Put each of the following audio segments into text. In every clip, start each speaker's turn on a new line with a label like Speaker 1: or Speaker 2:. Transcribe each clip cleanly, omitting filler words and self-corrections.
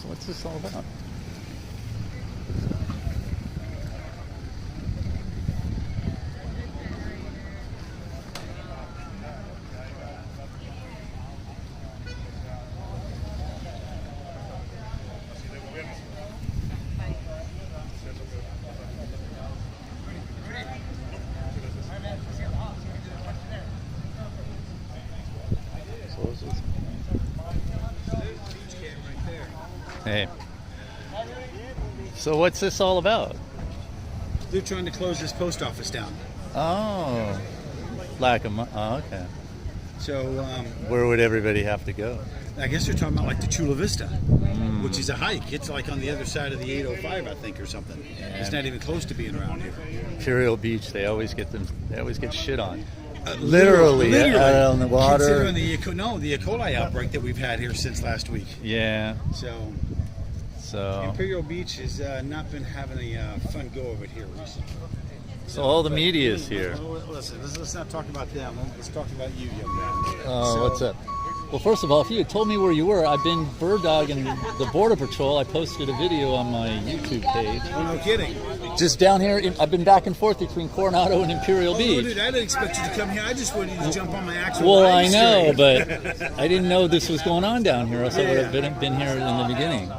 Speaker 1: What's this all about? Hey. So what's this all about?
Speaker 2: They're trying to close this post office down.
Speaker 1: Oh. Lack of money. Oh, okay.
Speaker 2: So,
Speaker 1: where would everybody have to go?
Speaker 2: I guess they're talking about like the Chula Vista, which is a hike. It's like on the other side of the 805, I think, or something. Yeah. It's not even close to being around here.
Speaker 1: Imperial Beach, they always get shit on. Literally out on the water.
Speaker 2: Considering the E. coli outbreak that we've had here since last week.
Speaker 1: Yeah.
Speaker 2: So Imperial Beach has not been having a fun go of it here recently.
Speaker 1: So all the media is here.
Speaker 2: Listen, let's not talk about them. Let's talk about you, young man.
Speaker 1: Oh, what's up? Well, first of all, if you had told me where you were, I've been bird dogging the Border Patrol. I posted a video on my YouTube page.
Speaker 2: Oh, no kidding.
Speaker 1: Just down here, I've been back and forth between Coronado and Imperial Beach.
Speaker 2: Dude, I didn't expect you to come here. I just wanted you to jump on my actual
Speaker 1: Well, I
Speaker 2: live
Speaker 1: know,
Speaker 2: stream.
Speaker 1: but I didn't know this was going on down here, else I would have been here in the beginning.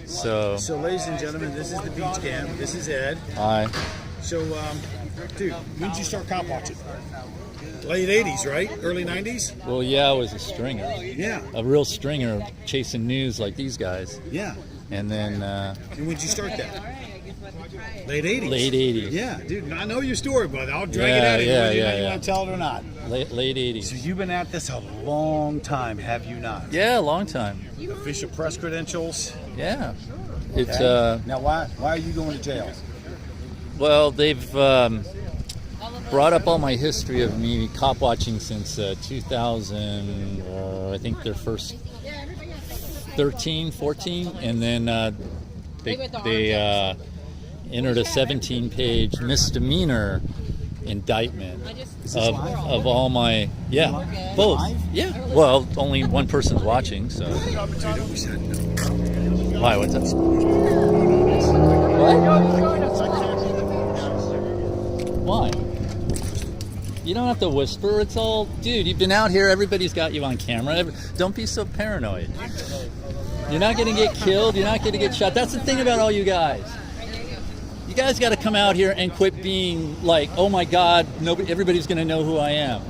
Speaker 1: So,
Speaker 2: ladies and gentlemen, this is the beach camp. This is Ed.
Speaker 1: Hi.
Speaker 2: So, dude, when did you start cop watching? Late 80s, right? Early 90s?
Speaker 1: Well, yeah, I was a stringer.
Speaker 2: Yeah.
Speaker 1: A real stringer, chasing news like these guys.
Speaker 2: Yeah.
Speaker 1: And then...
Speaker 2: and when did you start that? Late 80s?
Speaker 1: Late 80s.
Speaker 2: Yeah, dude, I know your story, brother. I'll drag it out of you whether you want to tell it or not.
Speaker 1: Late 80s.
Speaker 2: So you've been at this a long time, have you not?
Speaker 1: Yeah, a long time.
Speaker 2: Official press credentials?
Speaker 1: Yeah. It's
Speaker 2: Now, why are you going to jail?
Speaker 1: Well, they've brought up all my history of me cop watching since 2000, I think their first 13, 14, and then they entered a 17-page misdemeanor indictment of all my both. Yeah. Well, only one person's watching, so. Why? What's up? What? Why? You don't have to whisper. It's all, dude, you've been out here. Everybody's got you on camera. Don't be so paranoid. You're not going to get killed. You're not going to get shot. That's the thing about all you guys. You guys got to come out here and quit being like, oh my God, everybody's going to know who I am.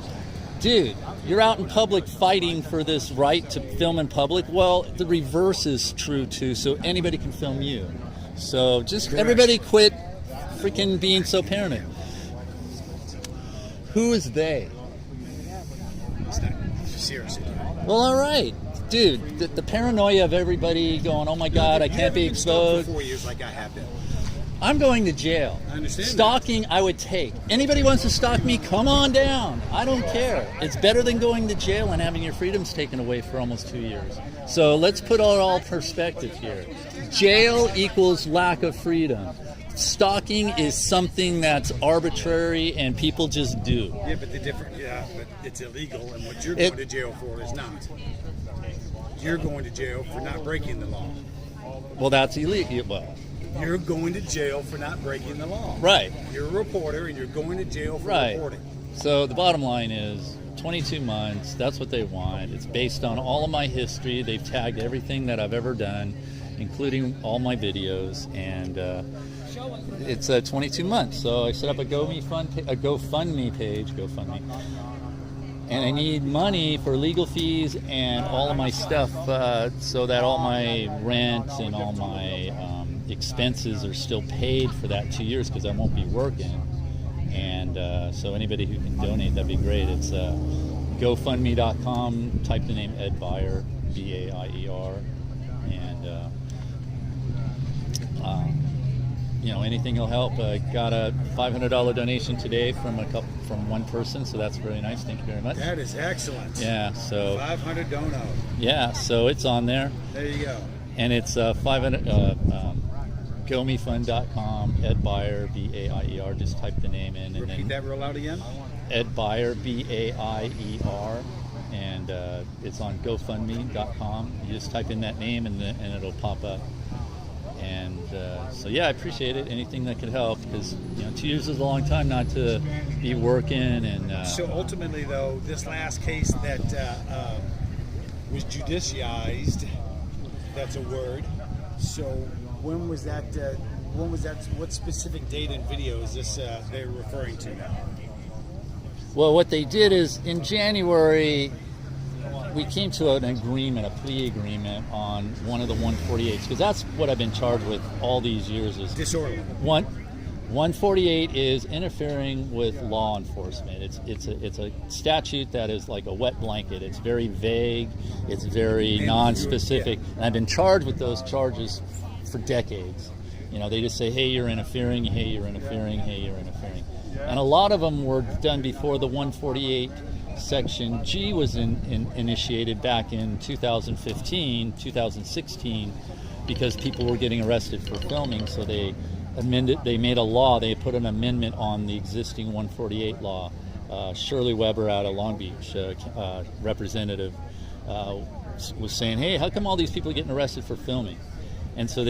Speaker 1: Dude, you're out in public fighting for this right to film in public. Well, the reverse is true too, so anybody can film you. So just everybody quit freaking being so paranoid. Who is they?
Speaker 2: Seriously.
Speaker 1: Well, all right. Dude, the paranoia of everybody going, oh my God, I can't be exposed.
Speaker 2: For 4 years like I have been.
Speaker 1: I'm going to jail.
Speaker 2: I understand.
Speaker 1: Stalking, I would take. Anybody wants to stalk me, come on down. I don't care. It's better than going to jail and having your freedoms taken away for almost 2 years. So let's put all perspective here. Jail equals lack of freedom. Stalking is something that's arbitrary and people just do.
Speaker 2: Yeah, but but it's illegal, and what you're going to jail for is not. You're going to jail for not breaking the law.
Speaker 1: Well, that's illegal. Well,
Speaker 2: you're going to jail for not breaking the law.
Speaker 1: Right.
Speaker 2: You're a reporter, and you're going to jail for reporting.
Speaker 1: So the bottom line is 22 months. That's what they want. It's based on all of my history. They've tagged everything that I've ever done, including all my videos, and it's 22 months. So I set up a GoFundMe page, and I need money for legal fees and all of my stuff, so that all my rent and all my expenses are still paid for that 2 years, because I won't be working. And so anybody who can donate, that'd be great. It's GoFundMe.com. Type the name Ed Baier, B-A-I-E-R, and anything will help. I got a $500 donation today from one person, so that's really nice. Thank you very much.
Speaker 2: That is excellent.
Speaker 1: Yeah, so
Speaker 2: 500 dono.
Speaker 1: Yeah, so it's on there.
Speaker 2: There you go.
Speaker 1: And it's 500. GoMeFund.com, Ed Baier, B-A-I-E-R. Just type the name in.
Speaker 2: Repeat that real loud again.
Speaker 1: Ed Baier, B-A-I-E-R. and it's on GoFundMe.com. You just type in that name, and it'll pop up. And so yeah, I appreciate it. Anything that could help, because 2 years is a long time not to be working. And
Speaker 2: so ultimately, though, this last case that was judicialized, that's a word. So when was that? What specific date and video is this they're referring to now?
Speaker 1: Well, what they did is in January, we came to an agreement, a plea agreement on one of the 148s, because that's what I've been charged with all these years. Is
Speaker 2: disorderly.
Speaker 1: 148 is interfering with law enforcement. It's a statute that is like a wet blanket. It's very vague. It's very non-specific.
Speaker 2: Yeah.
Speaker 1: And I've been charged with those charges for decades. They just say, hey, you're interfering. Hey, you're interfering. Hey, you're interfering. And a lot of them were done before the 148 Section G was initiated back in 2015, 2016, because people were getting arrested for filming. So they made a law. They put an amendment on the existing 148 law. Shirley Weber out of Long Beach, representative, was saying, hey, how come all these people are getting arrested for filming? And so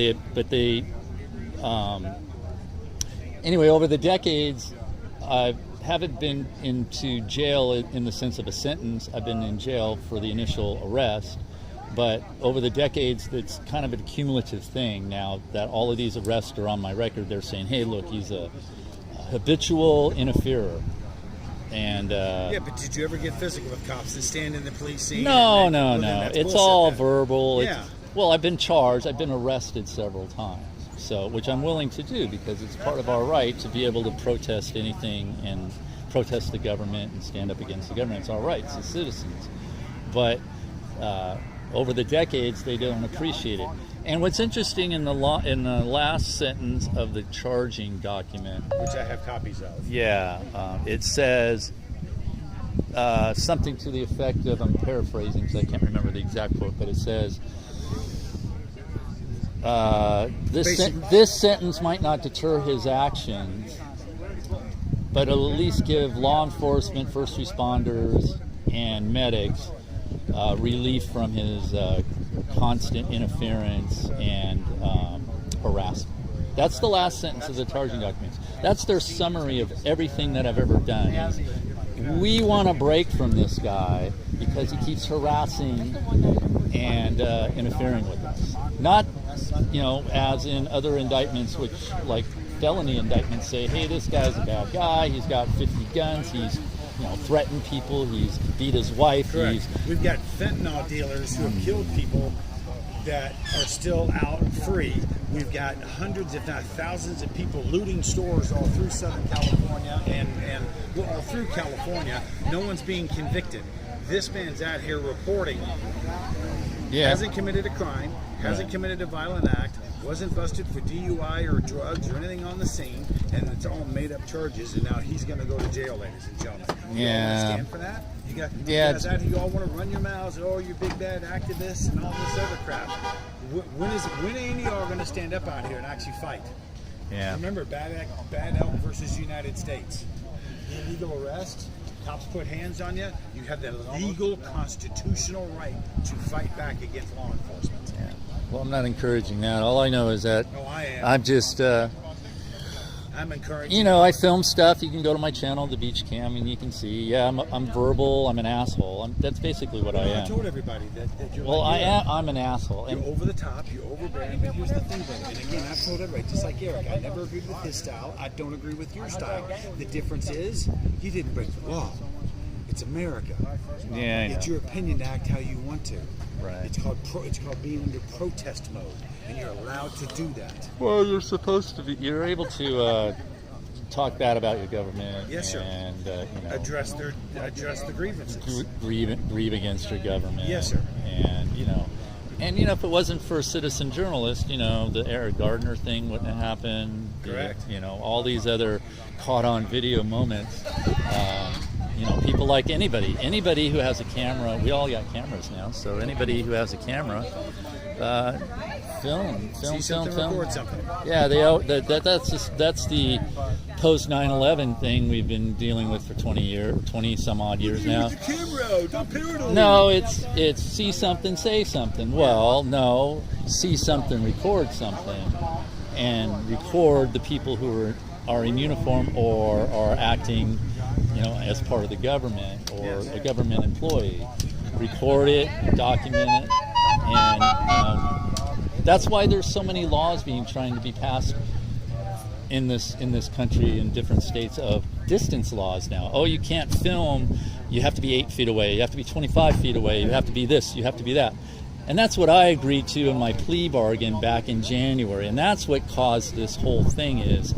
Speaker 1: anyway, over the decades, I haven't been into jail in the sense of a sentence. I've been in jail for the initial arrest, but over the decades, it's kind of a cumulative thing. Now that all of these arrests are on my record, they're saying, hey, look, he's a habitual interferer. And
Speaker 2: yeah, but did you ever get physical with cops that stand in the police scene?
Speaker 1: No.
Speaker 2: bullshit,
Speaker 1: It's all
Speaker 2: then.
Speaker 1: verbal.
Speaker 2: Yeah.
Speaker 1: Well, I've been charged. I've been arrested several times. So, which I'm willing to do, because it's part of our right to be able to protest anything and protest the government and stand up against the government. It's our rights as citizens. But over the decades, they don't appreciate it. And what's interesting in the last sentence of the charging document,
Speaker 2: which I have copies of.
Speaker 1: Yeah, it says something to the effect of, I'm paraphrasing because I can't remember the exact quote, but it says, this sentence might not deter his actions, but it'll at least give law enforcement, first responders, and medics relief from his constant interference and harassment. That's the last sentence of the charging documents. That's their summary of everything that I've ever done. We want a break from this guy because he keeps harassing and interfering with us. Not, as in other indictments, which, like felony indictments, say, hey, this guy's a bad guy, he's got 50 guns, he's threatened people, he's beat his wife.
Speaker 2: Correct. We've got fentanyl dealers who have killed people that are still out free. We've got hundreds, if not thousands, of people looting stores all through Southern California and all through California. No one's being convicted. This man's out here reporting.
Speaker 1: Yeah.
Speaker 2: Hasn't committed a crime, hasn't committed a violent act, wasn't busted for DUI or drugs or anything on the scene, and it's all made up charges, and now he's going to go to jail, ladies and gentlemen. You all want to stand for that? You guys out here, you all want to run your mouths, oh, you're big bad activists and all this other crap. When are any of y'all going to stand up out here and actually fight?
Speaker 1: Yeah.
Speaker 2: Remember, bad elk versus United States. Illegal arrest, cops put hands on you, you have the legal constitutional right to fight back against law enforcement.
Speaker 1: Yeah. Well, I'm not encouraging that. All I know is that
Speaker 2: I am.
Speaker 1: I'm just,
Speaker 2: I'm encouraging.
Speaker 1: I film stuff. You can go to my channel, The Beach Cam, and you can see. Yeah, I'm verbal. I'm an asshole. That's basically what I am.
Speaker 2: I told everybody that you're.
Speaker 1: Well,
Speaker 2: like
Speaker 1: I'm an asshole.
Speaker 2: You're over the top. You're overbearing. But here's the thing, brother. And again, I've told everybody, just like Eric, I never agreed with his style. I don't agree with your style. The difference is, you didn't break the law. It's America.
Speaker 1: Yeah, I know.
Speaker 2: It's your opinion to act how you want to.
Speaker 1: Right.
Speaker 2: It's called being under protest mode, and you're allowed to do that.
Speaker 1: Well, you're supposed to be. You're able to talk bad about your government.
Speaker 2: Yes, sir.
Speaker 1: And
Speaker 2: address the grievances.
Speaker 1: Grieve against your government.
Speaker 2: Yes, sir.
Speaker 1: And if it wasn't for a citizen journalist, the Eric Gardner thing wouldn't have happened.
Speaker 2: Correct.
Speaker 1: All these other caught on video moments. people like anybody who has a camera. We all got cameras now, so anybody who has a camera, film.
Speaker 2: Record something.
Speaker 1: Yeah, that's the post 9/11 thing we've been dealing with for 20 some odd years now.
Speaker 2: Get the camera out. Don't paranoid.
Speaker 1: No, it's see something, say something. Well, no, see something, record something, and record the people who are in uniform or are acting, as part of the government or a government employee. Record it, document it, and that's why there's so many laws trying to be passed in this country in different states of distance laws now. Oh, you can't film. You have to be 8 feet away. You have to be 25 feet away. You have to be this. You have to be that. And that's what I agreed to in my plea bargain back in January. And that's what caused this whole thing is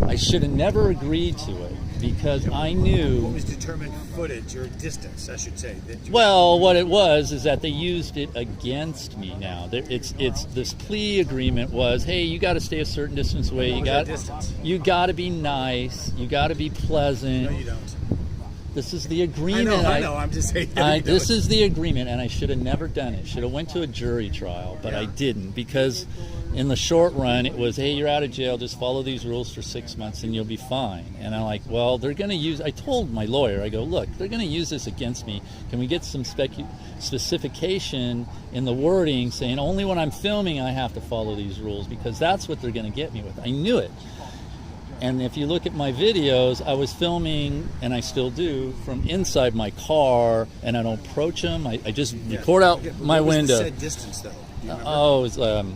Speaker 1: I should have never agreed to it because I knew...
Speaker 2: What was determined footage or distance, I should say?
Speaker 1: Well, what it was is that they used it against me now. It's this plea agreement was, hey, you got to stay a certain distance away. You got to be nice. You got to be pleasant.
Speaker 2: No, you don't.
Speaker 1: This is the agreement.
Speaker 2: I know. I'm just saying.
Speaker 1: This is the agreement, and I should have never done it. Should have went to a jury trial, but I didn't because in the short run, it was, hey, you're out of jail. Just follow these rules for 6 months, and you'll be fine. And I'm like, well, they're going to use. I told my lawyer, I go, look, they're going to use this against me. Can we get some specification in the wording saying only when I'm filming I have to follow these rules because that's what they're going to get me with. I knew it. And if you look at my videos, I was filming, and I still do, from inside my car, and I don't approach them. I just record out my window.
Speaker 2: What was the said distance, though? Do you remember?
Speaker 1: Oh, it was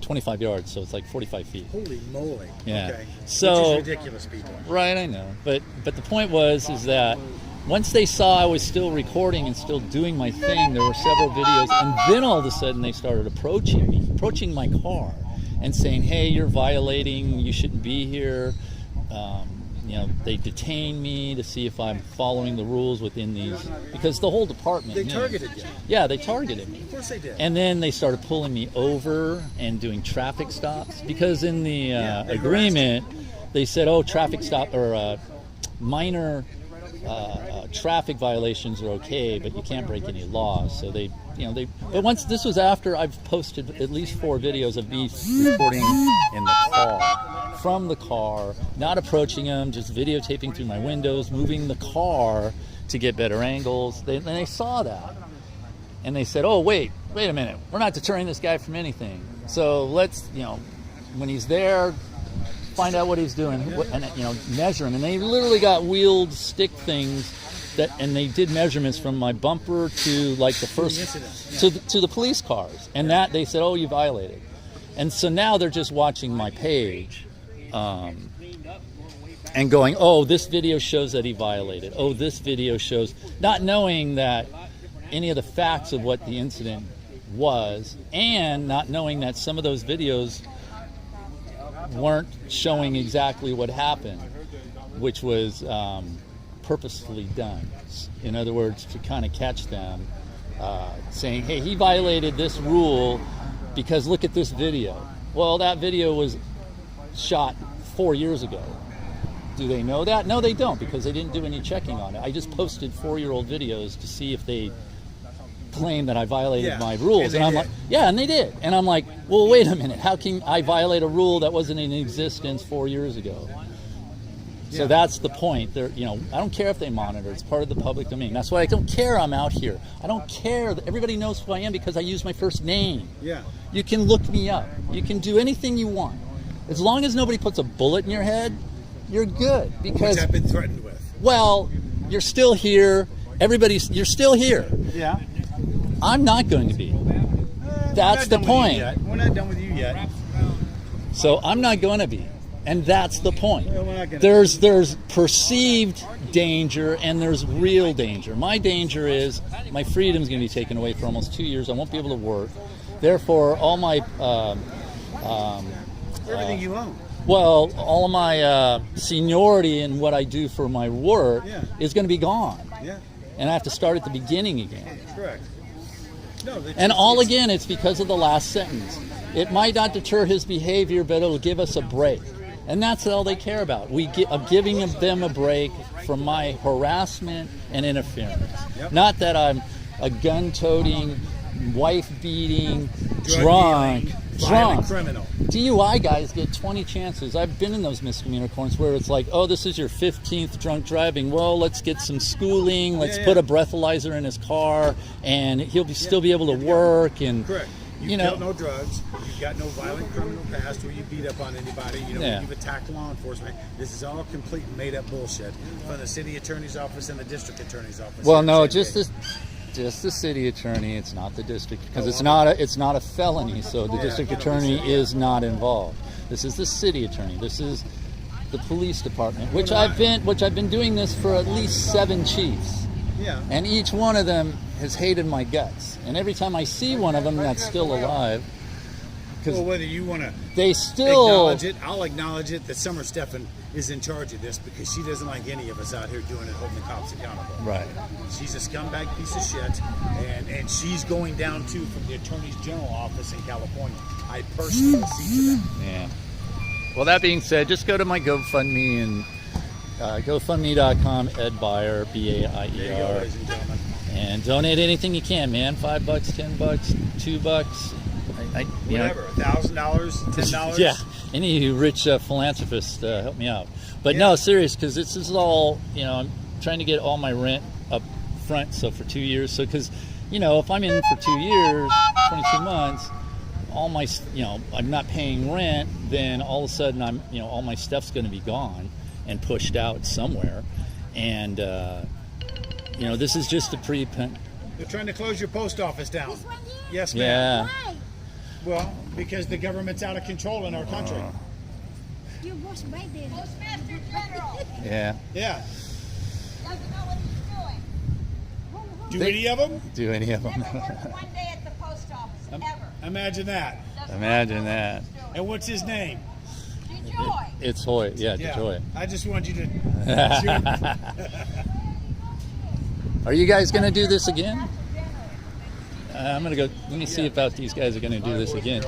Speaker 1: 25 yards, so it's like 45 feet.
Speaker 2: Holy moly.
Speaker 1: Yeah.
Speaker 2: Okay.
Speaker 1: So,
Speaker 2: which is ridiculous, people.
Speaker 1: Right, I know. But the point is that once they saw I was still recording and still doing my thing, there were several videos, and then all of a sudden they started approaching my car. And saying, hey, you're violating, you shouldn't be here. They detain me to see if I'm following the rules within these, because the whole department
Speaker 2: They targeted you.
Speaker 1: Yeah, they targeted me.
Speaker 2: Of course they did.
Speaker 1: And then they started pulling me over and doing traffic stops, because in the agreement, they said, oh, traffic stop, or minor traffic violations are okay, but you can't break any laws. So but once this was after I've posted at least 4 videos of me recording in the car, from the car, not approaching them, just videotaping through my windows, moving the car to get better angles. They saw that, and they said, oh, wait a minute, we're not deterring this guy from anything. So let's, when he's there, find out what he's doing, and measure him. And they literally got wheeled stick things and they did measurements from my bumper to like the first to the police cars, and that they said, oh, you violated. And so now they're just watching my page and going, oh, this video shows that he violated, oh, this video shows, not knowing that any of the facts of what the incident was, and not knowing that some of those videos weren't showing exactly what happened, which was purposefully done. In other words, to kind of catch them, saying, hey, he violated this rule because look at this video. Well, that video was shot 4 years ago. Do they know that? No, they don't, because they didn't do any checking on it. I just posted 4-year-old videos to see if they claim that I violated my rules. And I'm like, yeah, and they did. And I'm like, well, wait a minute. How can I violate a rule that wasn't in existence 4 years ago? So that's the point. I don't care if they monitor. It's part of the public domain. That's why I don't care I'm out here. I don't care. Everybody knows who I am because I use my first name.
Speaker 2: Yeah.
Speaker 1: You can look me up. You can do anything you want. As long as nobody puts a bullet in your head, you're good. Because
Speaker 2: which I've been threatened with.
Speaker 1: Well, you're still here. You're still here.
Speaker 2: Yeah.
Speaker 1: I'm not going to be. That's the point.
Speaker 2: We're not done with you yet.
Speaker 1: So I'm not going to be. And that's the point.
Speaker 2: Well,
Speaker 1: there's perceived danger and there's real danger. My danger is my freedom's going to be taken away for almost 2 years. I won't be able to work. Therefore, all my
Speaker 2: everything you own.
Speaker 1: Well, all of my seniority in what I do for my work is going to be gone.
Speaker 2: Yeah.
Speaker 1: And I have to start at the beginning again.
Speaker 2: Correct. No,
Speaker 1: and again, it's because of the last sentence. It might not deter his behavior, but it'll give us a break. And that's all they care about. I'm giving them a break from my harassment and interference.
Speaker 2: Yep.
Speaker 1: Not that I'm a gun-toting, wife-beating,
Speaker 2: Drug dealing, violent
Speaker 1: drunk.
Speaker 2: criminal.
Speaker 1: DUI guys get 20 chances. I've been in those misdemeanor courts where it's like, oh, this is your 15th drunk driving. Well, let's get some schooling. Let's put a breathalyzer in his car, and he'll still be able to work. And
Speaker 2: Correct. You've dealt no drugs. You've got no violent criminal past where you beat up on anybody. You've attacked law enforcement. This is all complete made-up bullshit from the city attorney's office and the district attorney's office.
Speaker 1: Well, no, just the city attorney. It's not the district, because it's not a felony. So the district attorney is not involved. This is the city attorney. This is the police department, which I've been doing this for at least 7 chiefs.
Speaker 2: Yeah.
Speaker 1: And each one of them has hated my guts. And every time I see one of them that's still alive,
Speaker 2: well, whether you want to
Speaker 1: they still
Speaker 2: acknowledge it, I'll acknowledge it that Summer Steffen is in charge of this because she doesn't like any of us out here doing it, holding the cops accountable.
Speaker 1: Right.
Speaker 2: She's a scumbag piece of shit, and she's going down too from the Attorney General office in California. I personally see to that.
Speaker 1: Yeah. Well, that being said, just go to my GoFundMe and GoFundMe.com, Ed Baier,
Speaker 2: There you go,
Speaker 1: Baier,
Speaker 2: ladies and gentlemen.
Speaker 1: and donate anything you can, man. $5, $10, $2.
Speaker 2: Whatever, $1,000, $10.
Speaker 1: Yeah, any rich philanthropist help me out. But no, serious, because this is all, I'm trying to get all my rent up front. So for 2 years, because if I'm in for 2 years, 22 months, all my, I'm not paying rent, then all of a sudden I'm, all my stuff's going to be gone and pushed out somewhere. And this is just a
Speaker 2: They're trying to close your post office down. Yes, ma'am.
Speaker 1: Yeah.
Speaker 3: Why?
Speaker 2: Well, because the government's out of control in our country.
Speaker 3: You wash my baby.
Speaker 4: Postmaster General
Speaker 1: Yeah.
Speaker 2: Yeah.
Speaker 4: doesn't know what he's doing.
Speaker 2: Do any of them?
Speaker 1: Do any of them?
Speaker 4: Never worked one day at the post office, ever.
Speaker 2: Imagine that.
Speaker 4: Doesn't
Speaker 1: Imagine
Speaker 4: know what
Speaker 1: that.
Speaker 4: he's doing.
Speaker 2: And what's his name?
Speaker 4: Joy.
Speaker 1: It's Hoyt. Yeah, DeJoy.
Speaker 2: I just wanted you to.
Speaker 1: Are you guys going to do this again? I'm going to go. Let me see about these guys are going to do this again.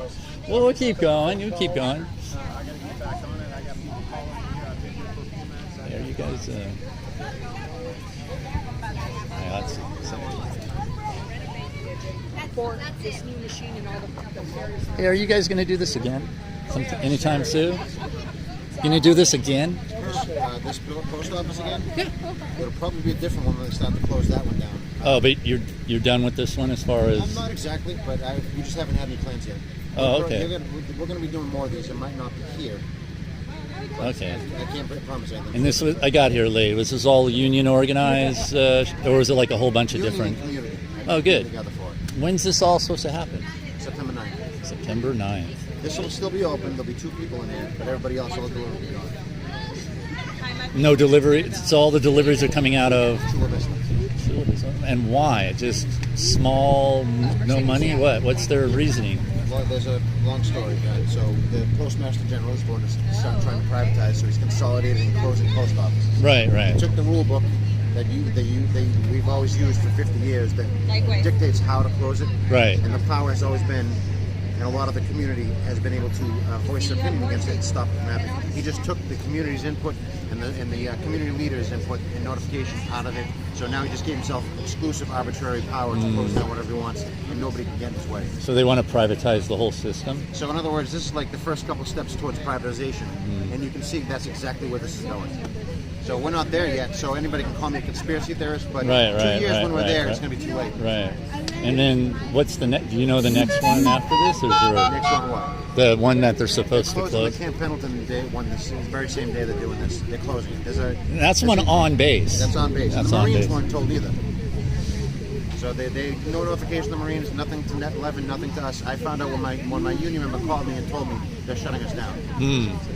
Speaker 1: Well, we'll keep going. You keep going.
Speaker 2: I gotta get back on it. I got people calling me. I've been here for a few minutes.
Speaker 1: Yeah, you guys. Yeah, let's see.
Speaker 5: For this new machine and all the various.
Speaker 1: Hey, are you guys going to do this again? Anytime soon? Going to do this again?
Speaker 6: This post office again? Yeah. It'll probably be a different one when they start to close that one down.
Speaker 1: Oh, but you're done with this one as far
Speaker 6: I'm
Speaker 1: as.
Speaker 6: not exactly, but we just haven't had any plans yet.
Speaker 1: Oh, okay.
Speaker 6: We're going to be doing more of these. It might not be here.
Speaker 1: Okay.
Speaker 6: I can't promise anything.
Speaker 1: And this was, I got here late. Was this all union organized, or was it like a whole bunch of
Speaker 6: Union
Speaker 1: different?
Speaker 6: and community.
Speaker 1: Oh, good.
Speaker 6: Together for it.
Speaker 1: When's this all supposed to happen?
Speaker 6: September 9th.
Speaker 1: September 9th.
Speaker 6: This will still be open. There'll be 2 people in here, but everybody else will deliver it on.
Speaker 1: No delivery. It's all the deliveries are coming out of.
Speaker 6: Chula Vista.
Speaker 1: And why? Just small, no money. What's their reasoning?
Speaker 6: Well, there's a long story. So the Postmaster General is going to start trying to privatize, so he's consolidating and closing post offices.
Speaker 1: Right.
Speaker 6: He took the rule book that we've always used for 50 years that dictates how to close it.
Speaker 1: Right.
Speaker 6: And the power has always been, and a lot of the community has been able to voice their opinion against it and stop it from happening. He just took the community's input and the community leaders' input and notification out of it. So now he just gave himself exclusive arbitrary power to close down whatever he wants, and nobody can get in his way.
Speaker 1: So they want to privatize the whole system.
Speaker 6: So in other words, this is like the first couple steps towards privatization, and you can see that's exactly where this is going. So we're not there yet, so anybody can call me a conspiracy theorist, but 2 years when we're there, it's going to be too late.
Speaker 1: Right. And then what's the next? Do you know the next one after this, or is there
Speaker 6: Next one, what?
Speaker 1: the one that they're supposed to
Speaker 6: Closing
Speaker 1: close?
Speaker 6: the Camp Pendleton day one this very same day they're doing this. They're closing it.
Speaker 1: That's one on base.
Speaker 6: That's on base.
Speaker 1: That's
Speaker 6: The
Speaker 1: on
Speaker 6: Marines
Speaker 1: base.
Speaker 6: weren't told either. So they no notification to the Marines, nothing to Net 11, nothing to us. I found out when my union member called me and told me they're shutting us down.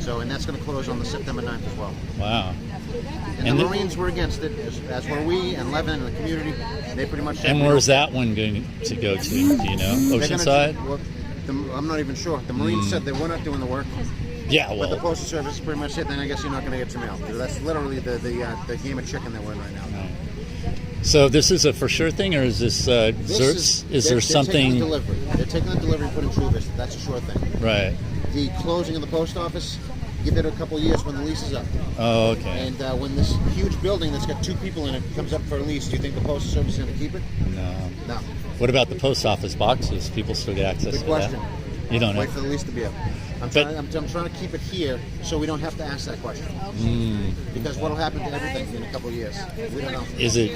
Speaker 6: So and that's going to close on the September 9th as well.
Speaker 1: Wow.
Speaker 6: And the Marines were against it, as were we and Levin and the community. They pretty much said,
Speaker 1: And where's that one going to go to? Do you know?
Speaker 6: they're gonna-
Speaker 1: Oceanside?
Speaker 6: well, I'm not even sure. The Marines said they were not doing the work.
Speaker 1: Yeah.
Speaker 6: But the
Speaker 1: Well.
Speaker 6: Postal Service pretty much said, then I guess you're not going to get your mail. That's literally the game of chicken that we're in right now.
Speaker 1: So this is a for sure thing, or is this? Is there
Speaker 6: They're taking
Speaker 1: something?
Speaker 6: the delivery. They're taking the delivery and putting True Vista. That's a sure thing.
Speaker 1: Right.
Speaker 6: The closing of the post office, give it a couple of years when the lease is up.
Speaker 1: Oh, okay.
Speaker 6: And when this huge building that's got 2 people in it comes up for a lease, do you think the Postal Service is going to keep it?
Speaker 1: No.
Speaker 6: No.
Speaker 1: What about the post office boxes? People still get access
Speaker 6: Good
Speaker 1: to
Speaker 6: question.
Speaker 1: that? You don't know.
Speaker 6: Wait for the lease to be up. I'm trying to keep it here so we don't have to ask that question. Because what will happen to everything in a couple of years? We don't know.
Speaker 1: Is it?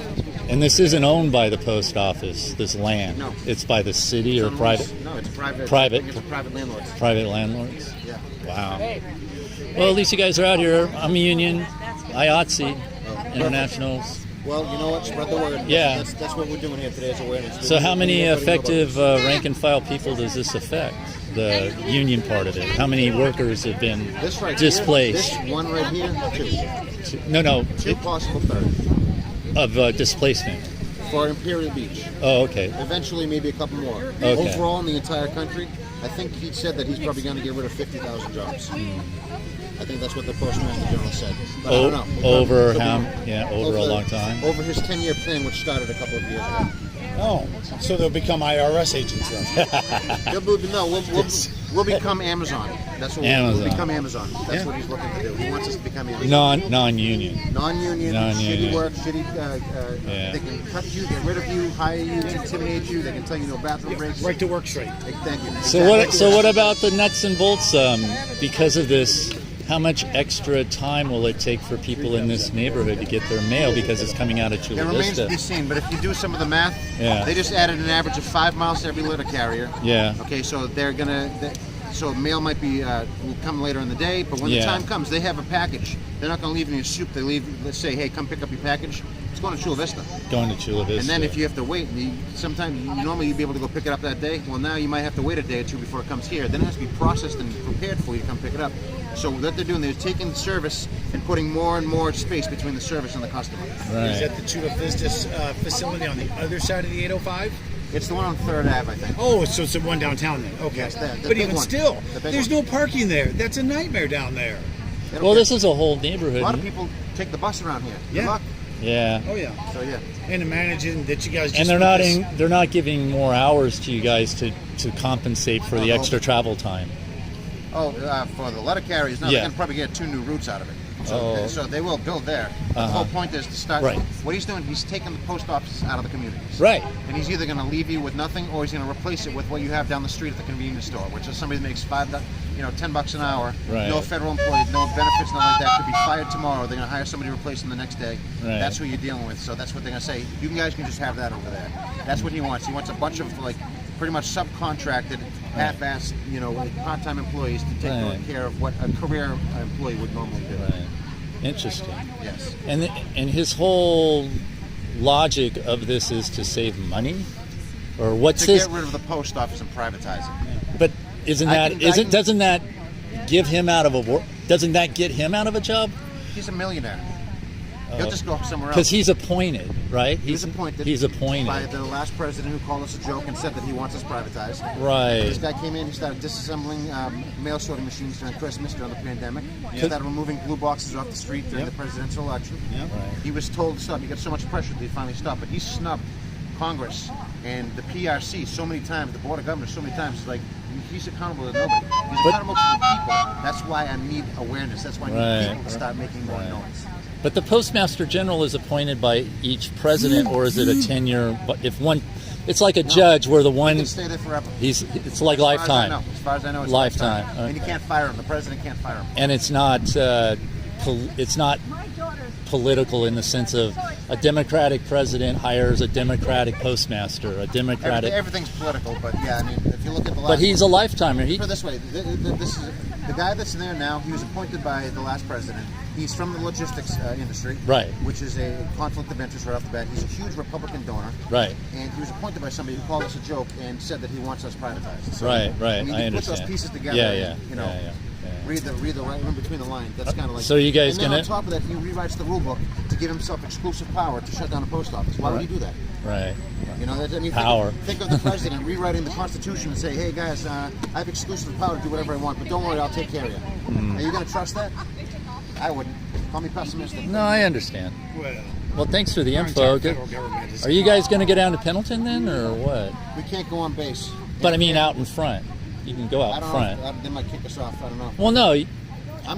Speaker 1: And this isn't owned by the post office. This land.
Speaker 6: No.
Speaker 1: It's by the city
Speaker 6: It's
Speaker 1: or
Speaker 6: on
Speaker 1: private.
Speaker 6: lease. No, it's private.
Speaker 1: Private.
Speaker 6: I think it's a private landlord.
Speaker 1: Private landlords.
Speaker 6: Yeah.
Speaker 1: Wow. Well, at least you guys are out here. I'm a union. IATSE, Internationals.
Speaker 6: Well, you know what? Spread the word.
Speaker 1: Yeah.
Speaker 6: That's what we're doing here today is awareness.
Speaker 1: So how many
Speaker 6: Everybody know about
Speaker 1: effective rank and file people does this affect? The union part of it. How many workers have been
Speaker 6: this right
Speaker 1: displaced?
Speaker 6: Here, this one right here, 2.
Speaker 1: No.
Speaker 6: 2 possible 3rd.
Speaker 1: Of displacement.
Speaker 6: For Imperial Beach.
Speaker 1: Oh, okay.
Speaker 6: Eventually, maybe a couple more.
Speaker 1: Okay.
Speaker 6: Overall, in the entire country, I think he said that he's probably going to get rid of 50,000 jobs. I think that's what the Postmaster General said. But I don't know.
Speaker 1: Over
Speaker 6: Could be
Speaker 1: how?
Speaker 6: more.
Speaker 1: Yeah, over a long time.
Speaker 6: Over his 10-year plan, which started a couple of years ago.
Speaker 2: Oh, so they'll become IRS agents then.
Speaker 6: We'll become Amazon. That's what
Speaker 1: Amazon.
Speaker 6: we'll become Amazon. That's what he's looking to do. He wants us to become Amazon.
Speaker 1: Non-union.
Speaker 6: Non-union,
Speaker 1: Non-union.
Speaker 6: shitty work, they can cut you, get rid of you, hire you, intimidate you, they can tell you no bathroom breaks.
Speaker 2: Right to work straight.
Speaker 6: Thank you.
Speaker 1: So what about the nuts and bolts? Because of this, how much extra time will it take for people in this neighborhood to get their mail because it's coming out of
Speaker 6: It
Speaker 1: Chula
Speaker 6: remains to
Speaker 1: Vista?
Speaker 6: be seen, but if you do some of the math,
Speaker 1: Yeah.
Speaker 6: they just added an average of 5 miles to every letter carrier.
Speaker 1: Yeah.
Speaker 6: Okay, so so mail might be will come later in the day, but when the
Speaker 1: Yeah.
Speaker 6: time comes, they have a package. They're not going to leave it in your soup. They leave. Let's say, hey, come pick up your package. It's going to Chula Vista.
Speaker 1: Going to Chula Vista.
Speaker 6: And then if you have to wait, sometimes normally you'd be able to go pick it up that day. Well, now you might have to wait a day or 2 before it comes here. Then it has to be processed and prepared for you to come pick it up. So what they're doing, they're taking the service and putting more and more space between the service and the customer.
Speaker 2: Is
Speaker 1: Right.
Speaker 2: that the Chula Vista facility on the other side of the 805?
Speaker 6: It's the one on 3rd Ave, I think.
Speaker 2: Oh, so it's the one downtown then. Okay.
Speaker 6: Yes, the
Speaker 2: but
Speaker 6: big
Speaker 2: even
Speaker 6: one.
Speaker 2: still,
Speaker 6: The big
Speaker 2: there's
Speaker 6: one.
Speaker 2: no parking there. That's a nightmare down there.
Speaker 1: Well, this is a whole
Speaker 6: A
Speaker 1: neighborhood.
Speaker 6: lot of people take the bus around here. Good
Speaker 2: Yeah.
Speaker 6: luck.
Speaker 1: Yeah.
Speaker 2: Oh yeah.
Speaker 6: So yeah.
Speaker 2: And imagine that you guys just
Speaker 1: And
Speaker 2: put
Speaker 1: they're not giving more hours to you guys to compensate for the extra travel time.
Speaker 6: Oh, for the letter carriers, no,
Speaker 1: Yeah.
Speaker 6: they're going to probably get 2 new routes out of it. So, so they will build there. But the whole point is to start.
Speaker 1: Right.
Speaker 6: What he's doing, he's taking the post office out of the communities.
Speaker 1: Right.
Speaker 6: And he's either going to leave you with nothing, or he's going to replace it with what you have down the street at the convenience store, which is somebody that makes $10 an hour,
Speaker 1: Right.
Speaker 6: no federal employees, no benefits, nothing like that. Could be fired tomorrow. They're going to hire somebody to replace him the next day.
Speaker 1: Right.
Speaker 6: That's who you're dealing with. So that's what they're going to say. You guys can just have that over there. That's what he wants. He wants a bunch of pretty much subcontracted, half-assed, part-time employees to take
Speaker 1: Right.
Speaker 6: care of what a career employee would normally do.
Speaker 1: Right. Interesting.
Speaker 6: Yes.
Speaker 1: And his whole logic of this is to save money, or what's
Speaker 6: To
Speaker 1: his?
Speaker 6: get rid of the post office and privatize it.
Speaker 1: But isn't
Speaker 6: I
Speaker 1: that
Speaker 6: can- I can-
Speaker 1: doesn't that give him out of a work? Doesn't that get him out of a job?
Speaker 6: He's a millionaire. He'll just go somewhere else.
Speaker 1: Because he's appointed, right?
Speaker 6: He was appointed.
Speaker 1: He's appointed.
Speaker 6: by the last president, who called us a joke and said that he wants us privatized.
Speaker 1: Right.
Speaker 6: This guy came in. He started disassembling mail sorting machines during Christmas, during the pandemic. He started removing blue boxes off the street during the presidential election.
Speaker 2: Yep.
Speaker 1: Right.
Speaker 6: He was told to stop. He got so much pressure that he finally stopped. But he snubbed Congress and the PRC so many times, the Board of Governors so many times. It's like he's accountable to nobody. He's accountable to the people. That's why I need awareness. That's why I need
Speaker 1: Right.
Speaker 6: people to start making more noise.
Speaker 1: But the Postmaster General is appointed by each president, or is it a tenure? But if one, it's like a judge where the
Speaker 6: He
Speaker 1: one
Speaker 6: can stay there forever.
Speaker 1: it's like
Speaker 6: As
Speaker 1: lifetime,
Speaker 6: far as I know, it's
Speaker 1: Lifetime,
Speaker 6: lifetime. And you
Speaker 1: okay.
Speaker 6: can't fire him. The president can't fire him.
Speaker 1: and it's not political in the sense of a Democratic president hires a Democratic postmaster, a Democratic.
Speaker 6: Everything's political, but yeah, I mean, if you look at the last.
Speaker 1: But he's a lifetimer.
Speaker 6: Put it this way: this is the guy that's there now. He was appointed by the last president. He's from the logistics industry,
Speaker 1: Right.
Speaker 6: Which is a conflict of interest right off the bat. He's a huge Republican donor,
Speaker 1: Right.
Speaker 6: and he was appointed by somebody who called us a joke and said that he wants us privatized. So,
Speaker 1: Right.
Speaker 6: I mean,
Speaker 1: I
Speaker 6: you put
Speaker 1: understand.
Speaker 6: those pieces together.
Speaker 1: Yeah.
Speaker 6: and,
Speaker 1: Yeah.
Speaker 6: Read the right in between the lines. That's kind of like.
Speaker 1: So you guys
Speaker 6: and then
Speaker 1: gonna-
Speaker 6: on top of that, he rewrites the rule book to give himself exclusive power to shut down a post office. Why would he do that?
Speaker 1: Right.
Speaker 6: I mean,
Speaker 1: Power.
Speaker 6: Think of the president rewriting the Constitution and say, "Hey guys, I have exclusive power to do whatever I want, but don't worry, I'll take care of you." Are you going to trust that? I wouldn't. Call me pessimistic.
Speaker 1: No, I understand.
Speaker 2: Well,
Speaker 1: Well, thanks for the
Speaker 2: our
Speaker 1: info.
Speaker 2: entire federal government is-
Speaker 1: Are you guys going to go down to Pendleton then, or what?
Speaker 6: We can't go on base.
Speaker 1: But I mean, out in front. You can go
Speaker 6: I
Speaker 1: out
Speaker 6: don't
Speaker 1: front.
Speaker 6: know. They might kick us off. I don't know.
Speaker 1: Well, no,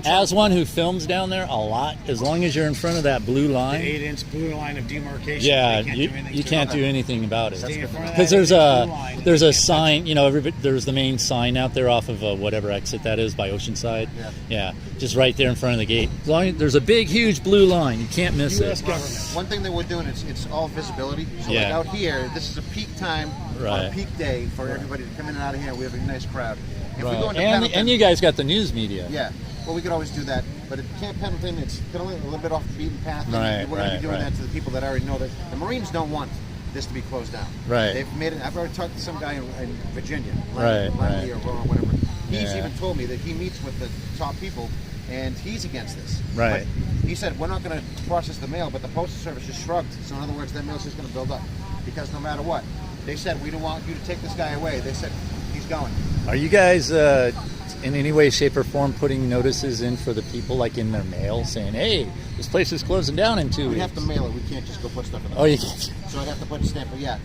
Speaker 1: as one who films down there a lot, as long as you're in front of that blue
Speaker 2: The
Speaker 1: line,
Speaker 2: 8-inch blue line of demarcation.
Speaker 1: yeah,
Speaker 2: they can't
Speaker 1: you,
Speaker 2: do anything
Speaker 1: you
Speaker 2: to
Speaker 1: can't
Speaker 2: it.
Speaker 1: do anything about it.
Speaker 2: Stay in front of
Speaker 1: Because
Speaker 2: that
Speaker 1: there's
Speaker 2: 8-inch
Speaker 1: a
Speaker 2: blue line.
Speaker 1: there's a sign, you know, there's the main sign out there off of whatever exit that is by Oceanside. Yeah, just right there in front of the gate. As long as there's a big, huge blue line, you can't miss
Speaker 2: U.S.
Speaker 1: it.
Speaker 2: government.
Speaker 6: One thing that we're doing is it's all visibility. So
Speaker 1: Yeah.
Speaker 6: like out here, this is a peak time on
Speaker 1: Right.
Speaker 6: a peak day for everybody to come in and out of here. We have a nice crowd. If we go
Speaker 1: Right.
Speaker 6: into
Speaker 1: And
Speaker 6: Pendleton,
Speaker 1: you guys got the news media.
Speaker 6: yeah, well, we could always do that. But at Camp Pendleton, it's kind of a little bit off the beaten path. and
Speaker 1: Right,
Speaker 6: we're going to
Speaker 1: right,
Speaker 6: be doing
Speaker 1: right.
Speaker 6: that to the people that already know that the Marines don't want this to be closed down.
Speaker 1: Right.
Speaker 6: They've made it. I've already talked to some guy in Virginia,
Speaker 1: Right,
Speaker 6: Langley
Speaker 1: right.
Speaker 6: or whatever. He's
Speaker 1: Yeah.
Speaker 6: even told me that he meets with the top people, and he's against this.
Speaker 1: Right.
Speaker 6: But he said, we're not going to process the mail, but the Postal Service just shrugged. So in other words, that mail's just going to build up. Because no matter what, they said, we don't want you to take this guy away. They said, he's going.
Speaker 1: Are you guys in any way, shape, or form putting notices in for the people, like in their mail, saying, "Hey, this place is closing down in 2
Speaker 6: We
Speaker 1: weeks"?
Speaker 6: have to mail it. We can't just go put stuff in the
Speaker 1: Oh, you can't.
Speaker 6: So I'd have to put a stamp, yeah.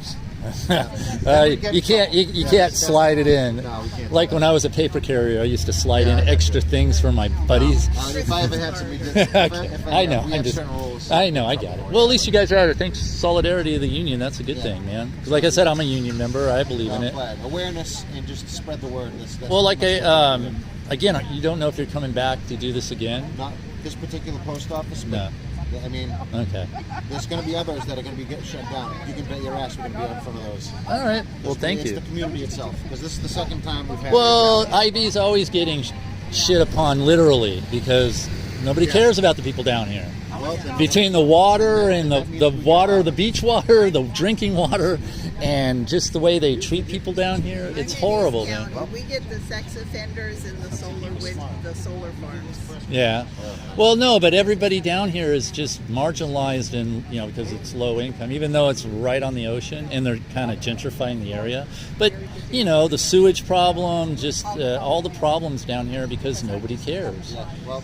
Speaker 1: You can't. You can't slide it in.
Speaker 6: No, we can't.
Speaker 1: Like when I was a paper carrier, I used to slide in extra things for my buddies.
Speaker 6: If I ever had some, we did.
Speaker 1: I know.
Speaker 6: We
Speaker 1: I'm
Speaker 6: have
Speaker 1: just.
Speaker 6: certain rules.
Speaker 1: I know. I got it. Well, at least you guys are out. I think solidarity of the union. That's a good thing, man. 'Cause like I said, I'm a union member. I believe in
Speaker 6: I'm
Speaker 1: it.
Speaker 6: glad. Awareness and just spread the word. That's
Speaker 1: Well, like again, you don't know if you're coming back to do this again.
Speaker 6: not this particular post office, but
Speaker 1: No.
Speaker 6: I mean,
Speaker 1: Okay.
Speaker 6: there's going to be others that are going to be shut down. You can bet your ass we're going to be out in front of those.
Speaker 1: All right. Well, thank
Speaker 6: It's
Speaker 1: you.
Speaker 6: the community itself, because this is the second time we've had.
Speaker 1: Well,
Speaker 6: it.
Speaker 1: IB's always getting shit upon literally because nobody cares about the people down here.
Speaker 6: Well, then-
Speaker 1: Between the water and the water, the beach water, the drinking water, and just the way they treat people down here, it's horrible, man.
Speaker 7: We get the sex offenders and the solar farms.
Speaker 1: Yeah. Well, no, but everybody down here is just marginalized, and because it's low income, even though it's right on the ocean, and they're kind of gentrifying the area. But the sewage problem, just all the problems down here because nobody cares.
Speaker 6: Well,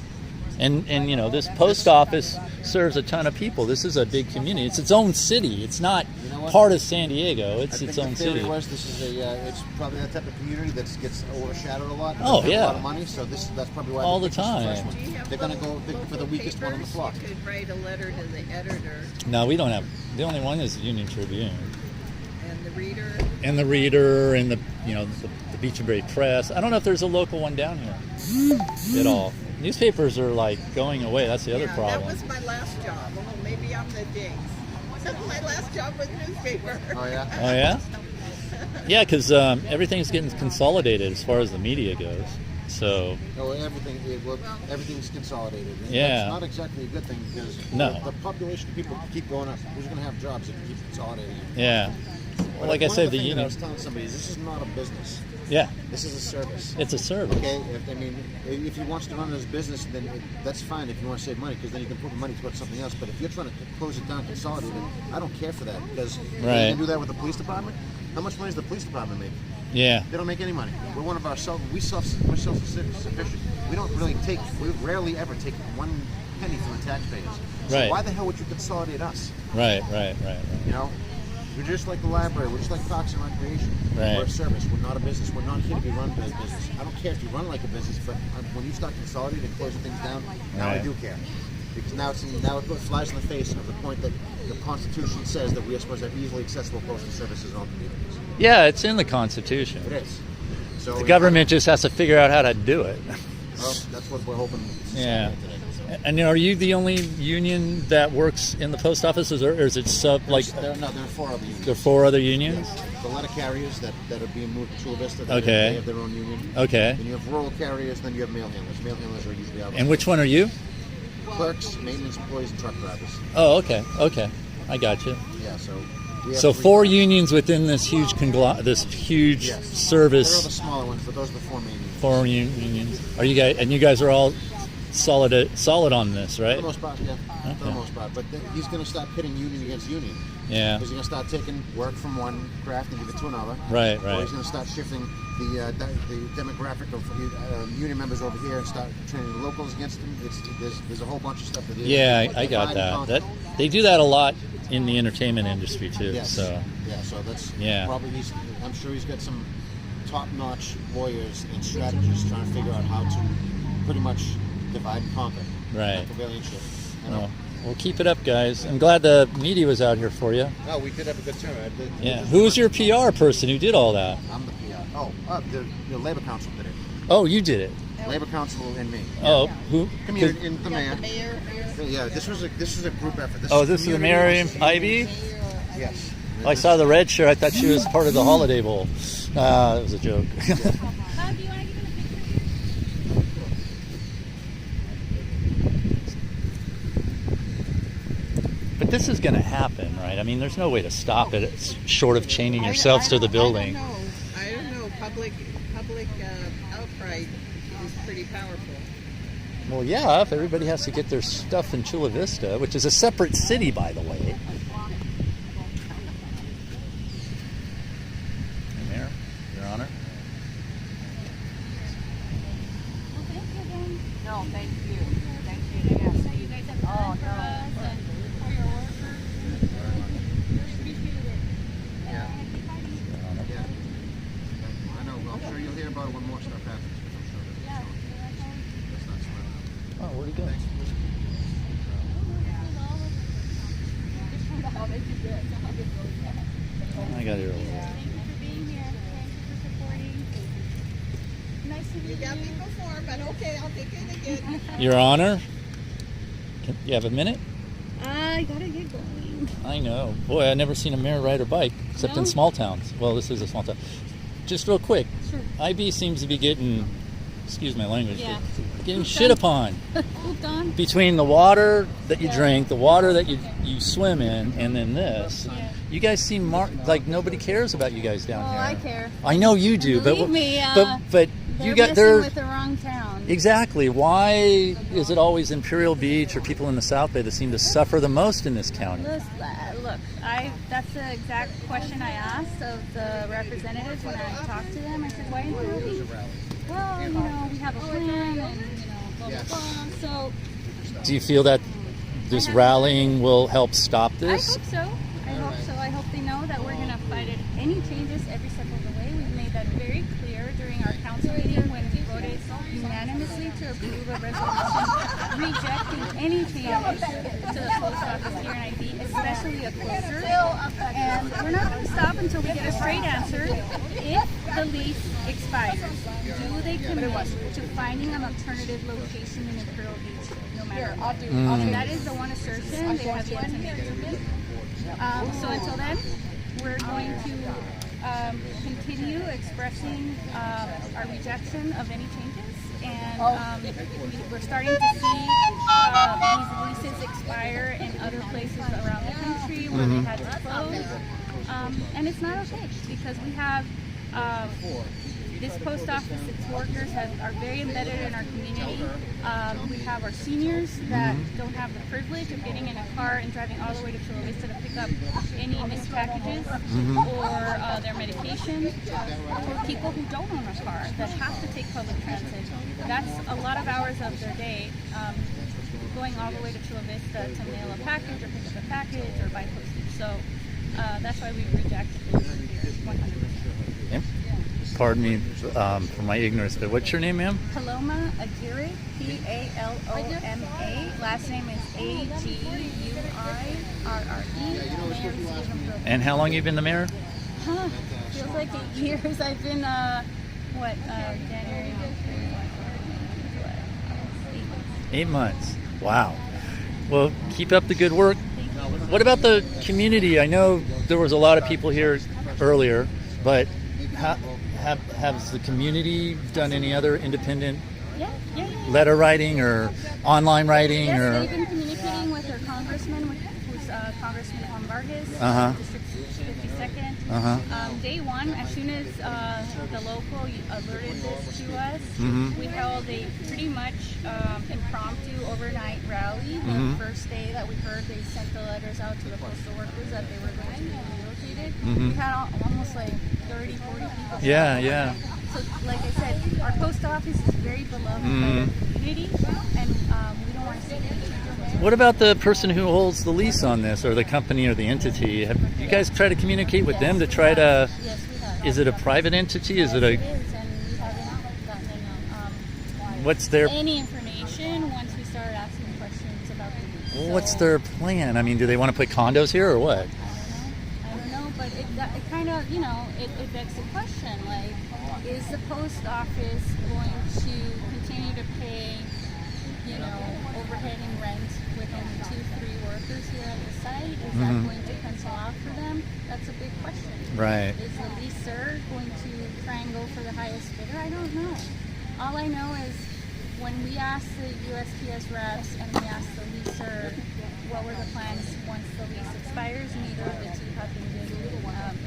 Speaker 1: And this post office serves a ton of people. This is a big community. It's its own city. It's not
Speaker 6: what?
Speaker 1: part of San Diego. It's
Speaker 6: I
Speaker 1: its
Speaker 6: think
Speaker 1: own
Speaker 6: the theory
Speaker 1: city.
Speaker 6: was this is it's probably that type of community that gets overshadowed a lot.
Speaker 1: Oh,
Speaker 6: They have
Speaker 1: yeah.
Speaker 6: a lot of money, so that's probably why
Speaker 1: All
Speaker 6: they
Speaker 1: the
Speaker 6: picked this
Speaker 1: time.
Speaker 6: first one.
Speaker 7: Do you have
Speaker 6: They're going to go
Speaker 7: local
Speaker 6: for the weakest one on the
Speaker 7: papers?
Speaker 6: flock.
Speaker 7: You could write a letter to the editor
Speaker 1: No, we don't have. The only one is the Union Tribune,
Speaker 7: and the reader.
Speaker 1: and the Reader, and the Beach and Bay Press. I don't know if there's a local one down here at all. Newspapers are like going away. That's the other
Speaker 7: Yeah,
Speaker 1: problem.
Speaker 7: that was my last job. Well, maybe I'm the jinx. My last job was newspaper.
Speaker 6: Oh, yeah?
Speaker 1: Oh yeah, yeah, because everything's getting consolidated as far as the media goes. So
Speaker 6: No, everything's consolidated. And
Speaker 1: Yeah.
Speaker 6: That's not exactly a good thing because
Speaker 1: No.
Speaker 6: the population of people keep going up. Who's going to have jobs if you keep consolidating?
Speaker 1: yeah, well, like I
Speaker 6: One of
Speaker 1: said,
Speaker 6: the
Speaker 1: the
Speaker 6: things that I
Speaker 1: union.
Speaker 6: was telling somebody is this is not a business.
Speaker 1: Yeah,
Speaker 6: This is a service.
Speaker 1: it's a service.
Speaker 6: Okay, if he wants to run his business, then that's fine. If you want to save money, because then you can put the money towards something else. But if you're trying to close it down, consolidate it, I don't care for that because you
Speaker 1: Right.
Speaker 6: can do that with the police department. How much money does the police department make?
Speaker 1: Yeah,
Speaker 6: They don't make any money. We're one of our we're self-sufficient. We rarely ever take one penny from the taxpayers. So
Speaker 1: Right.
Speaker 6: why the hell would you consolidate us?
Speaker 1: right.
Speaker 6: You know, we're just like the library. We're just like Parks and Recreation.
Speaker 1: Right.
Speaker 6: We're a service. We're not a business. We're not here to be run as a business. I don't care if you run like a business, but when you start consolidating and closing things down, now I
Speaker 1: Right.
Speaker 6: do care. Because now it flies in the face of the point that the Constitution says that we are supposed to have easily accessible postal services in all communities.
Speaker 1: Yeah, it's in the Constitution.
Speaker 6: It is. So
Speaker 1: The government just has to figure out how to do it.
Speaker 6: Well, that's what we're hoping. to
Speaker 1: Yeah.
Speaker 6: say today.
Speaker 1: And are you the only union that works in the post offices, or is it there
Speaker 6: There are 4 other unions.
Speaker 1: are 4 other unions?
Speaker 6: The letter carriers that are being moved to Chula Vista.
Speaker 1: Okay.
Speaker 6: They have their own union.
Speaker 1: Okay.
Speaker 6: Then you have rural carriers. Then you have mail handlers. Mail handlers are usually out.
Speaker 1: And which one are you?
Speaker 6: Clerks, maintenance employees, and truck drivers.
Speaker 1: Oh, okay, I got you.
Speaker 6: Yeah. So. We have
Speaker 1: So
Speaker 6: 3
Speaker 1: 4 unions within this huge this huge
Speaker 6: Yes. There are the
Speaker 1: service.
Speaker 6: smaller ones, but those are the 4 main unions.
Speaker 1: 4 unions. Are you guys? And you guys are all solid on this,
Speaker 6: For
Speaker 1: right?
Speaker 6: the most part, yeah. For the
Speaker 1: Okay.
Speaker 6: most part. But he's going to start pitting union against union.
Speaker 1: Yeah.
Speaker 6: Because he's going to start taking work from one craft and give it to another.
Speaker 1: Right,
Speaker 6: Or
Speaker 1: right.
Speaker 6: he's going to start shifting the demographic of union members over here and start training locals against them. There's a whole bunch of stuff that is.
Speaker 1: Yeah, I got
Speaker 6: divide and
Speaker 1: that.
Speaker 6: conquer.
Speaker 1: That they do that a lot in the entertainment industry too.
Speaker 6: Yes.
Speaker 1: So
Speaker 6: Yeah, so that's
Speaker 1: Yeah.
Speaker 6: probably I'm sure he's got some top-notch lawyers and strategists trying to figure out how to pretty much divide and conquer.
Speaker 1: Right.
Speaker 6: That prevailing shift. You know?
Speaker 1: Well, keep it up, guys. I'm glad the media was out here for you.
Speaker 6: No, we did have a good turn.
Speaker 1: Yeah. Who was your PR person who did all that?
Speaker 6: I'm the PR. The Labor Council did it.
Speaker 1: Oh, you did it.
Speaker 6: Labor Council and me.
Speaker 1: Oh, who?
Speaker 6: Community and the mayor.
Speaker 7: Mayor.
Speaker 6: Yeah, this was a group effort.
Speaker 1: This is the Mary Ivy?
Speaker 6: Yes.
Speaker 1: I saw the red shirt. I thought she was part of the Holiday Bowl. It was a joke.
Speaker 3: Do you want to get a picture here?
Speaker 1: But this is going to happen, right? I mean, there's no way to stop it. It's short of chaining yourselves to the building.
Speaker 7: I don't know. Public outcry is pretty powerful.
Speaker 1: Well, yeah, if everybody has to get their stuff in Chula Vista, which is a separate city, by the way. Hey, Mayor, Your Honor.
Speaker 4: No, thank you. Thank you. Yes.
Speaker 3: That you guys have done for us and for your work. Appreciate it.
Speaker 6: Yeah. I know. I'm sure you'll hear about it when more stuff happens. I'm sure
Speaker 3: Yeah.
Speaker 6: that's not smart.
Speaker 1: Oh, where'd he go? I got here a little.
Speaker 3: Thank you for being here. Thank you for supporting. Nice to
Speaker 7: You
Speaker 3: meet
Speaker 7: got me
Speaker 3: you.
Speaker 7: before, but okay, I'll take it again.
Speaker 1: Your Honor, you have a minute?
Speaker 3: I gotta get going.
Speaker 1: I know. Boy, I've never seen a mayor ride her bike, except in
Speaker 3: No?
Speaker 1: small towns. Well, this is a small town. Just real quick,
Speaker 3: Sure.
Speaker 1: IB seems to be getting, excuse my language,
Speaker 3: Yeah.
Speaker 1: but getting shit upon.
Speaker 3: Moved on.
Speaker 1: Between the water that you drink, the water that you swim in, and then this.
Speaker 3: Yeah.
Speaker 1: You guys seem like nobody cares about you guys down
Speaker 3: Oh,
Speaker 1: here.
Speaker 3: I care.
Speaker 1: I know you do,
Speaker 3: Believe me,
Speaker 1: but
Speaker 3: They're
Speaker 1: you got
Speaker 3: messing with the wrong town.
Speaker 1: exactly. Why is it always Imperial Beach or people in the South Bay that seem to suffer the most in this county?
Speaker 3: Look, that's the exact question I asked of the representatives when I talked to them. I said, why Imperial Beach? Well, we have a plan and, blah, blah, blah. So
Speaker 1: Do you feel that this rallying will help stop
Speaker 3: I
Speaker 1: this?
Speaker 3: hope so. I hope they know that we're going to fight it. Any changes every step of the way. We've made that very clear during our council meeting when we voted unanimously to approve a resolution rejecting any changes to the post office here in IB, especially a closure. And we're not going to stop until we get a straight answer. If the lease expires, do they commit to finding an alternative location in Imperial Beach, no matter what? And that is the one assertion they have yet to make to me. So until then, we're going to continue expressing our rejection of any changes, and we're starting to see these leases expire in other places around the country where they had to close, and it's not okay because we have this post office, its workers are very embedded in our community. We have our seniors that don't have the privilege of getting in a car and driving all the way to Chula Vista to pick up any missed packages or their medication, or people who don't own a car that have to take public transit. That's a lot of hours of their day going all the way to Chula Vista to mail a package or pick up a package or buy postage. So that's why we reject it 100%.
Speaker 1: Yeah. Pardon me for my ignorance, but what's your name, ma'am?
Speaker 3: Paloma Aguirre, Paloma. Last name is Aguirre.
Speaker 1: And how long have you been the mayor?
Speaker 3: Feels like 8 years. I've been, January,
Speaker 1: 8 months. Wow. Well, keep up the good work. What about the community? I know there was a lot of people here earlier, but has the community done any other independent letter writing or online writing?
Speaker 3: Yes,
Speaker 1: or
Speaker 3: they've been communicating with their congressman, who's Congressman Juan Vargas, District 52nd. Day one, as soon as the local alerted this to us, we held a pretty much impromptu overnight rally. The first day that we heard they sent the letters out to the postal workers that they were going to be relocated, we had almost like 30, 40 people.
Speaker 1: Yeah.
Speaker 3: So, like I said, our post office is very beloved by the community, and we don't want to see any changes.
Speaker 1: What about the person who holds the lease on this, or the company or the entity? Have you guys tried to communicate with them to try to?
Speaker 3: Yes, we have.
Speaker 1: Is it a private entity? Is it a?
Speaker 3: It is, and we haven't gotten
Speaker 1: What's their?
Speaker 3: any information.
Speaker 1: Well, what's their plan? I mean, do they want to put condos here or what?
Speaker 3: I don't know, but it kind of, it begs the question, like, is the post office going to continue to pay, overhead and rent with only 2-3 workers here at the site? Is that going to pencil out for them? That's a big question.
Speaker 1: Right.
Speaker 3: Is the leaser going to try and go for the highest bidder? I don't know. All I know is when we asked the USPS reps and we asked the leaser what were the plans once the lease expires, neither of the two have been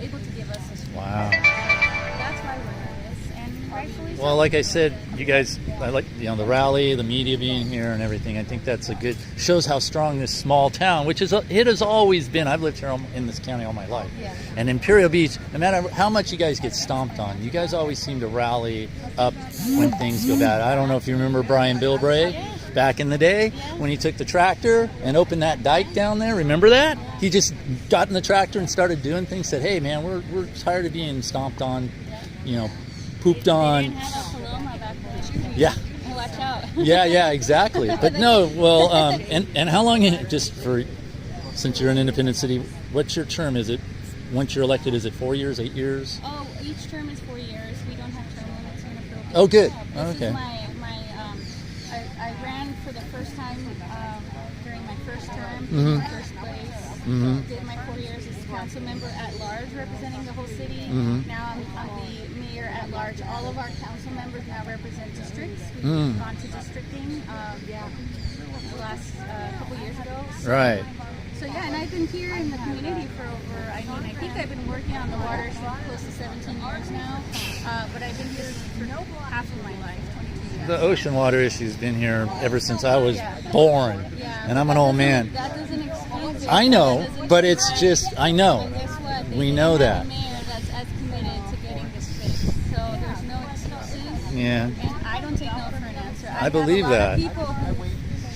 Speaker 3: able to give us a script.
Speaker 1: Wow.
Speaker 3: That's why we're nervous, and rightfully so.
Speaker 1: Well, like I said, you guys, I like the rally, the media being here, and everything. I think that's shows how strong this small town, which it has always been. I've lived here in this county all my life,
Speaker 3: Yeah.
Speaker 1: and Imperial Beach. No matter how much you guys get stomped on, you guys always seem to rally up when things go bad. I don't know if you remember Brian Bilbray back in the day when he took the tractor and opened that dike down there. Remember that? He just got in the tractor and started doing things. Said, "Hey, man, we're tired of being stomped on, pooped
Speaker 3: They
Speaker 1: on."
Speaker 3: didn't have a Paloma back then.
Speaker 1: Yeah.
Speaker 3: Watch out.
Speaker 1: Yeah, exactly. But no, well, and how long? Since you're an independent city, what's your term? Is it once you're elected? Is it 4 years, 8 years?
Speaker 3: Oh, each term is 4 years. We don't have term limits in Imperial.
Speaker 1: Oh, good.
Speaker 3: This
Speaker 1: Okay.
Speaker 3: is I ran for the first time during my first term in first place. Did my 4 years as council member at large representing the whole city. Now I'm the mayor at large. All of our council members now represent districts. We've gone to districting the last couple years ago.
Speaker 1: Right.
Speaker 3: So yeah, and I've been here in the community for over, I think I've been working on the water for close to 17 years now, but I've been here for half of my life, 22 years.
Speaker 1: The ocean water issue's been here ever since I was born, and I'm an old man.
Speaker 3: That doesn't excuse it.
Speaker 1: I know,
Speaker 3: That doesn't
Speaker 1: but it's
Speaker 3: excuse
Speaker 1: just, I know.
Speaker 3: And guess what?
Speaker 1: We know that.
Speaker 3: A mayor that's as committed to getting this fixed, so there's no excuses.
Speaker 1: Yeah.
Speaker 3: And I don't take no for an answer.
Speaker 1: I believe
Speaker 3: have a lot
Speaker 1: that.
Speaker 3: of people who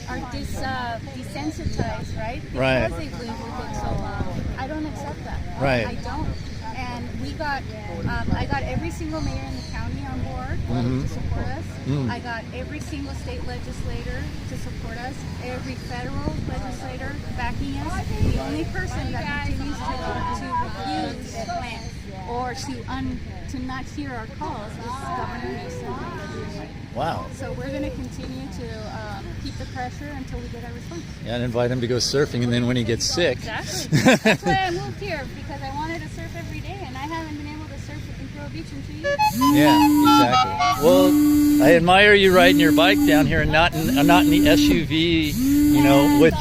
Speaker 3: are desensitized, right?
Speaker 1: Right.
Speaker 3: Because they've lived with it so long. I don't accept that.
Speaker 1: Right.
Speaker 3: I don't. And I got every single mayor in the county on board to support us. I got every single state legislator to support us. Every federal legislator backing us. The only person that continues to refuse or to not hear our calls is Governor Newsom.
Speaker 1: Wow.
Speaker 3: So we're going to continue to keep the pressure until we get our response.
Speaker 1: Yeah, and invite him to go surfing, and then when he gets sick.
Speaker 3: Exactly. That's why I moved here, because I wanted to surf every day, and I haven't been able to surf at Imperial Beach in 2 years.
Speaker 1: Yeah, exactly. Well, I admire you riding your bike down here, and not in the SUV, with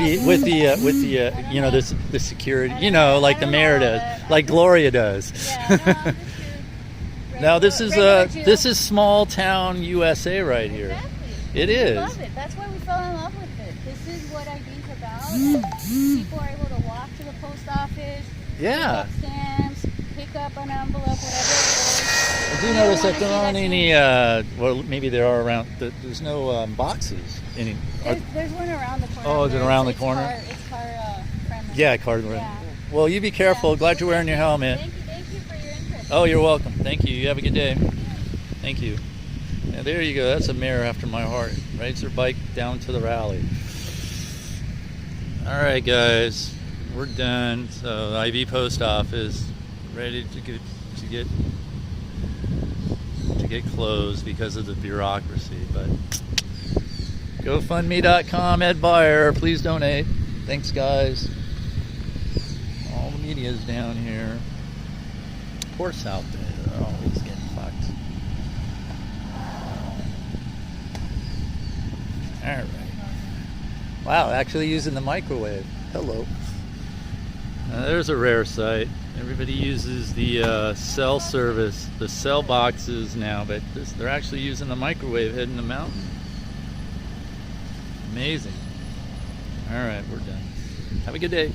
Speaker 1: the security, like the mayor does, like Gloria does.
Speaker 3: Yeah,
Speaker 1: Now this is small town USA right here.
Speaker 3: Exactly.
Speaker 1: It
Speaker 3: We
Speaker 1: is.
Speaker 3: love it. That's why we fell in love with it. This is what ID's about. People are able to walk to the post office,
Speaker 1: Yeah.
Speaker 3: pick up stamps, pick up an envelope, whatever it is.
Speaker 1: I do notice that there aren't any. Well, maybe there are around. There's no boxes.
Speaker 3: There's one around the corner.
Speaker 1: Oh, is it
Speaker 3: but
Speaker 1: around the
Speaker 3: it's
Speaker 1: corner?
Speaker 3: It's car friendly.
Speaker 1: Yeah, card.
Speaker 3: Yeah.
Speaker 1: Well, you be careful. Glad you're wearing your helmet.
Speaker 3: Thank you for your interest.
Speaker 1: Oh, you're welcome. Thank you. You have a good day. Thank you. Yeah, there you go. That's a mayor after my heart. Rides her bike down to the rally. All right, guys, we're done. So the IV post office ready to get closed because of the bureaucracy. But GoFundMe.com, Ed Buyer. Please donate. Thanks, guys. All the media's down here. Poor South Bay. They're always getting fucked. All right. Wow, actually using the microwave. Hello. There's a rare sight. Everybody uses the cell service, the cell boxes now, but they're actually using the microwave heading the mountain. Amazing. All right, we're done. Have a good day.